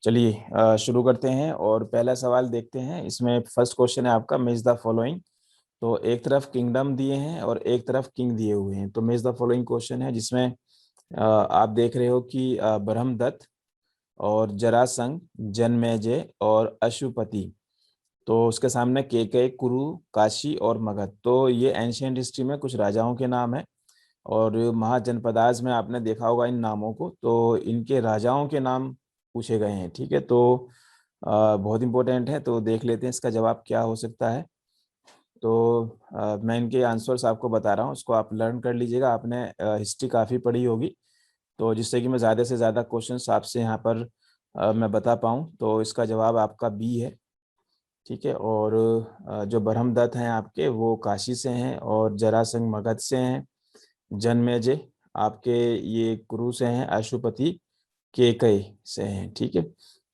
चलिए शुरू करते हैं और पहला सवाल देखते हैं। इसमें फर्स्ट क्वेश्चन है आपका, मैच द फॉलोइंग। तो एक तरफ किंगडम दिए हैं और एक तरफ किंग दिए हुए हैं। तो मैच द फॉलोइंग क्वेश्चन है जिसमें आप देख रहे हो कि ब्रह्मदत्त और जरासंध, जनमेजय और अशुपति। तो उसके सामने केकई, कुरु, काशी और मगध। तो ये एंशियंट हिस्ट्री में कुछ राजाओं के नाम है और महाजनपदाज में आपने देखा होगा इन नामों को। तो इनके राजाओं के नाम पूछे गए हैं। ठीक है, तो बहुत इंपॉर्टेंट है। तो देख लेते हैं इसका जवाब क्या हो सकता है। तो मैं इनके आंसर्स आपको बता रहा हूँ, उसको आप लर्न कर लीजिएगा। आपने हिस्ट्री काफ़ी पढ़ी होगी, तो जिससे कि मैं ज़्यादा से ज़्यादा क्वेश्चंस आपसे यहाँ पर मैं बता पाऊँ। तो इसका जवाब आपका बी है। ठीक है, और जो ब्रह्मदत्त हैं आपके वो काशी से हैं और जरासंध मगध से हैं। जनमेजय आपके ये कुरु से हैं, अशुपति केकई से हैं। ठीक है,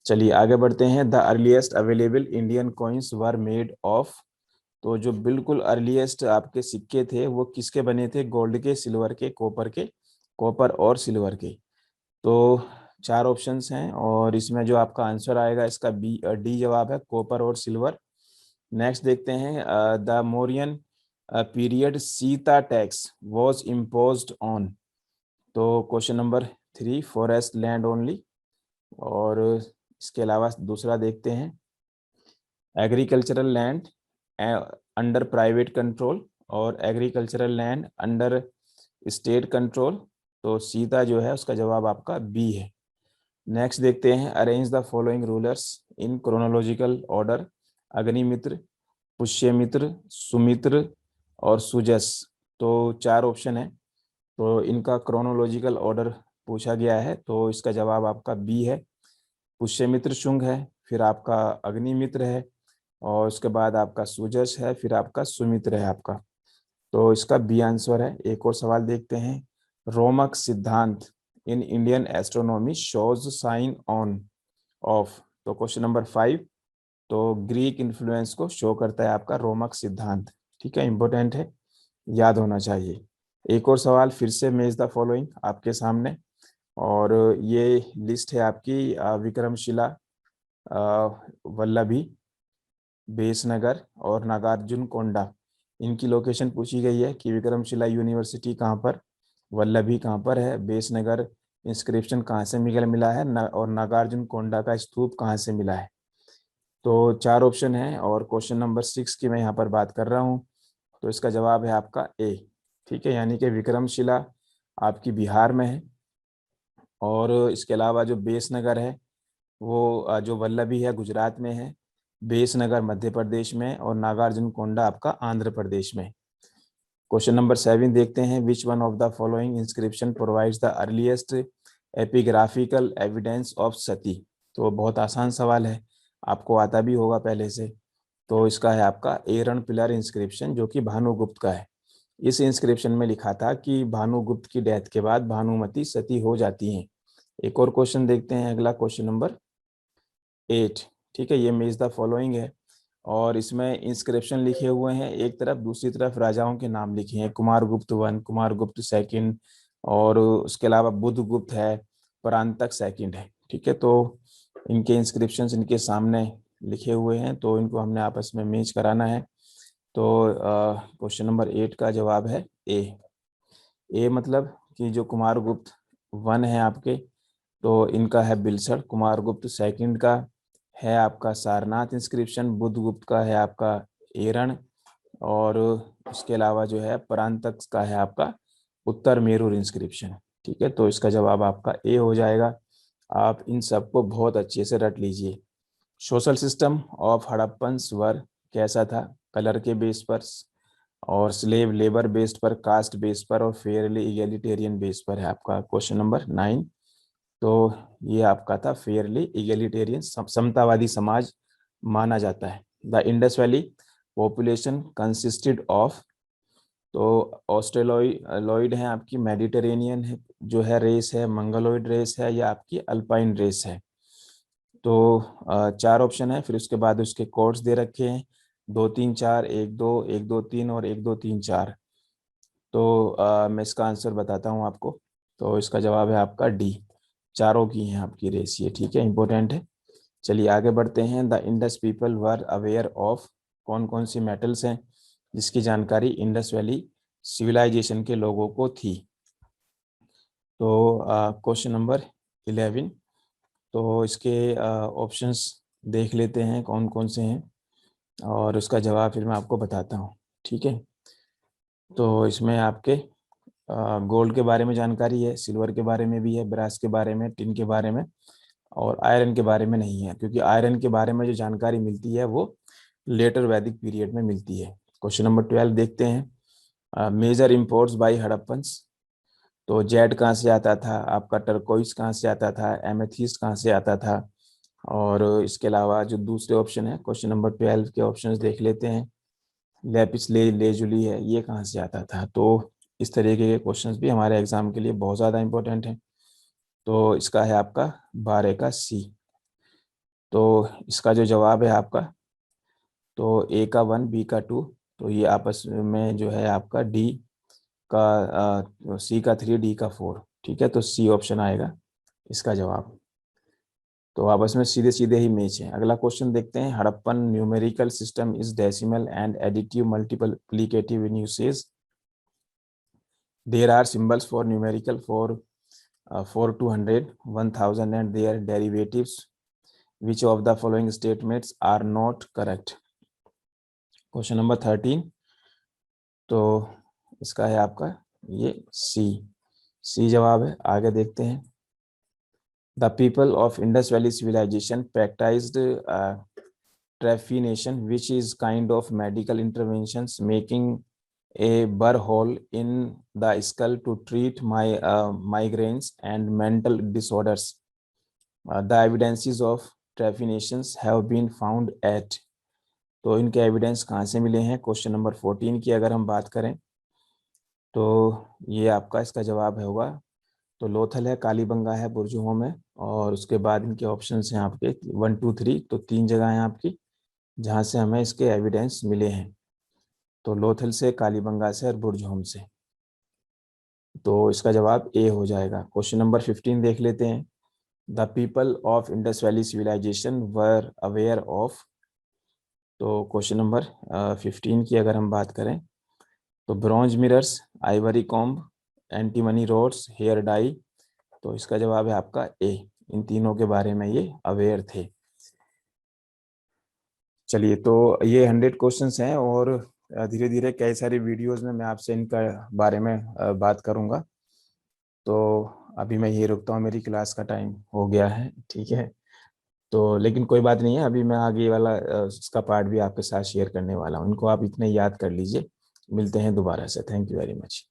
चलिए आगे बढ़ते हैं। The earliest available Indian coins were made of. तो जो बिल्कुल अर्लीस्ट आपके सिक्के थे वो किसके बने थे? गोल्ड के, सिल्वर के, कॉपर के। कॉपर और सिल्वर के। तो चार ऑप्शंस हैं और इसमें जो आपका आंसर आएगा इसका बी डी जवाब है, कॉपर और सिल्वर। नेक्स्ट देखते हैं, the Mauryan period Sita tax was imposed on. तो question number 3, forest land only. और इसके अलावा दूसरा देखते हैं, agricultural land under private control और agricultural land under state control. तो सीता जो है उसका जवाब आपका बी है। नेक्स्ट देखते हैं, arrange the following rulers in chronological order. Agnimitra, Pushyamitra, Sumitra और सुजस। तो चार ऑप्शन है, तो इनका क्रोनोलॉजिकल ऑर्डर पूछा गया है। तो इसका जवाब आपका बी है। पुष्यमित्र शुंग है, फिर आपका अग्निमित्र है और उसके बाद आपका सुजस है, फिर आपका सुमित्र है आपका। तो इसका बी आंसर है। एक और सवाल देखते हैं, Romaka Siddhanta in Indian astronomy shows sign on of. तो क्वेश्चन नंबर 5, तो ग्रीक इन्फ्लुएंस को शो करता है आपका रोमक सिद्धांत। ठीक है, इंपॉर्टेंट है, याद होना चाहिए। एक और सवाल फिर से, मैच द फॉलोइंग आपके सामने। और ये लिस्ट है आपकी विक्रमशिला, वल्लभी, बेसनगर और नागार्जुन कोंडा। इनकी लोकेशन पूछी गई है कि विक्रमशिला यूनिवर्सिटी कहाँ पर, वल्लभी कहाँ पर है, बेसनगर इंस्क्रिप्शन कहाँ से मिला है और नागार्जुन कोंडा का स्तूप कहाँ से मिला है। तो चार ऑप्शन है और क्वेश्चन नंबर 6 की मैं यहाँ पर बात कर रहा हूँ। तो इसका जवाब है आपका ए। ठीक है, यानी कि विक्रमशिला आपकी बिहार में है और इसके अलावा जो बेसनगर है वो जो वल्लभी है गुजरात में है, बेसनगर मध्य प्रदेश में और नागार्जुन कोंडा आपका आंध्र प्रदेश में। क्वेश्चन नंबर 7 देखते हैं, which one of the following inscription provides the earliest epigraphical evidence of sati. तो बहुत आसान सवाल है, आपको आता भी होगा पहले से। तो इसका है आपका एरन पिलर इंस्क्रिप्शन, जो कि भानुगुप्त का है। इस इंस्क्रिप्शन में लिखा था कि भानुगुप्त की डेथ के बाद भानुमति सती हो जाती हैं। एक और क्वेश्चन देखते हैं, अगला क्वेश्चन नंबर 8। ठीक है, ये मैच द फॉलोइंग है और इसमें इंस्क्रिप्शन लिखे हुए हैं एक तरफ, दूसरी तरफ राजाओं के नाम लिखे हैं, कुमारगुप्त वन, कुमारगुप्त सेकंड और उसके अलावा बुधगुप्त है, परांतक सेकंड है। ठीक है, तो इनके इंस्क्रिप्शंस इनके सामने लिखे हुए हैं, तो इनको हमने आपस में मैच कराना है। तो क्वेश्चन नंबर 8 का जवाब है ए। ए मतलब कि जो कुमारगुप्त वन है आपके, तो इनका है बिलसर। कुमारगुप्त सेकंड का है आपका सारनाथ इंस्क्रिप्शन। बुधगुप्त का है आपका एरण और उसके अलावा जो है परांतक का है आपका उत्तर मेरूर इंस्क्रिप्शन। ठीक है, तो इसका जवाब आपका ए हो जाएगा। आप इन सबको बहुत अच्छे से रट लीजिए। सोशल सिस्टम ऑफ हड़प्पन्स वर कैसा था? कलर के बेस पर और स्लेव लेबर बेस्ड पर, कास्ट बेस पर और फेयरली इगेलिटेरियन बेस पर है आपका क्वेश्चन नंबर 9। तो ये आपका था फेयरली इगेलिटेरियन, समतावादी समाज माना जाता है। The Indus valley population consisted of. तो ऑस्ट्रेलोइड है आपकी, मेडिटेरेनियन है जो है रेस है, मंगलोइड रेस है या आपकी अल्पाइन रेस है। तो चार ऑप्शन है, फिर उसके बाद उसके कोड्स दे रखे हैं, 2 3 4, 1 2, 1 2 3 और 1 2 3 4। तो मैं इसका आंसर बताता हूँ आपको। तो इसका जवाब है आपका डी, चारों की है आपकी रेस ये। ठीक है, इंपॉर्टेंट है। चलिए आगे बढ़ते हैं। The Indus people were aware of, कौन कौन सी मेटल्स हैं जिसकी जानकारी इंडस वैली सिविलाइजेशन के लोगों को थी। तो क्वेश्चन नंबर 11, तो इसके ऑप्शंस देख लेते हैं कौन कौन से हैं और उसका जवाब फिर मैं आपको बताता हूँ, ठीक है। तो इसमें आपके गोल्ड के बारे में जानकारी है, सिल्वर के बारे में भी है, ब्रास के बारे में, टिन के बारे में, और आयरन के बारे में नहीं है, क्योंकि आयरन के बारे में जो जानकारी मिलती है वो लेटर वैदिक पीरियड में मिलती है। क्वेश्चन नंबर 12 देखते हैं। मेजर इंपोर्ट्स बाय हड़प्पन्स, तो जेड कहाँ से आता था आपका, टर्कोइस कहाँ से आता था, एमेथिस्ट कहाँ से आता था, और इसके अलावा जो दूसरे ऑप्शन है क्वेश्चन नंबर 12 के ऑप्शंस देख लेते हैं। लेपिस लेजुली है, ये कहाँ से आता था। तो इस तरीके के क्वेश्चंस भी हमारे एग्जाम के लिए बहुत ज़्यादा इंपॉर्टेंट हैं। तो इसका है आपका 12 का सी। तो इसका जो जवाब है आपका, तो ए का 1, बी का 2, तो ये आपस में जो है आपका डी का, सी का 3, डी का 4, ठीक है। तो सी ऑप्शन आएगा इसका जवाब। तो आपस में सीधे सीधे ही मैच है। अगला क्वेश्चन देखते हैं। Harappan numerical system is decimal and additive multiplicative in usage. There are symbols for numerical for 200, 1000 and their derivatives. Which of the following statements are not correct? Question number 13, तो इसका है आपका ये सी, सी जवाब है। आगे देखते हैं। The people of Indus valley civilisation practised trephination, which is kind of medical interventions, making a burr hole in the skull to treat migraines and mental disorders. The evidences of trephinations have been found at, तो इनके evidence कहाँ से मिले हैं। Question number 14 की अगर हम बात करें तो ये आपका इसका जवाब है होगा, तो लोथल है, कालीबंगा है, बुर्जुहों में, और उसके बाद इनके ऑप्शन हैं आपके 1 2 3, तो 3 जगह हैं आपकी जहाँ से हमें इसके एविडेंस मिले हैं। तो लोथल से, कालीबंगा से और बुर्जुहों से। तो इसका जवाब ए हो जाएगा। क्वेश्चन नंबर 15 देख लेते हैं। The people of Indus valley civilisation were aware of, तो क्वेश्चन नंबर 15 की अगर हम बात करें तो bronze mirrors, ivory comb, antimony rods, hair dye, तो इसका जवाब है आपका ए। इन तीनों के बारे में ये अवेयर थे। चलिए, तो ये 100 क्वेश्चंस हैं और धीरे धीरे कई सारी वीडियोस में मैं आपसे इनका बारे में बात करूंगा। तो अभी मैं ये रुकता हूँ, मेरी क्लास का टाइम हो गया है, ठीक है। तो लेकिन कोई बात नहीं है, अभी मैं आगे वाला इसका पार्ट भी आपके साथ शेयर करने वाला हूँ। इनको आप इतने याद कर लीजिए। मिलते हैं दोबारा से। Thank you very much.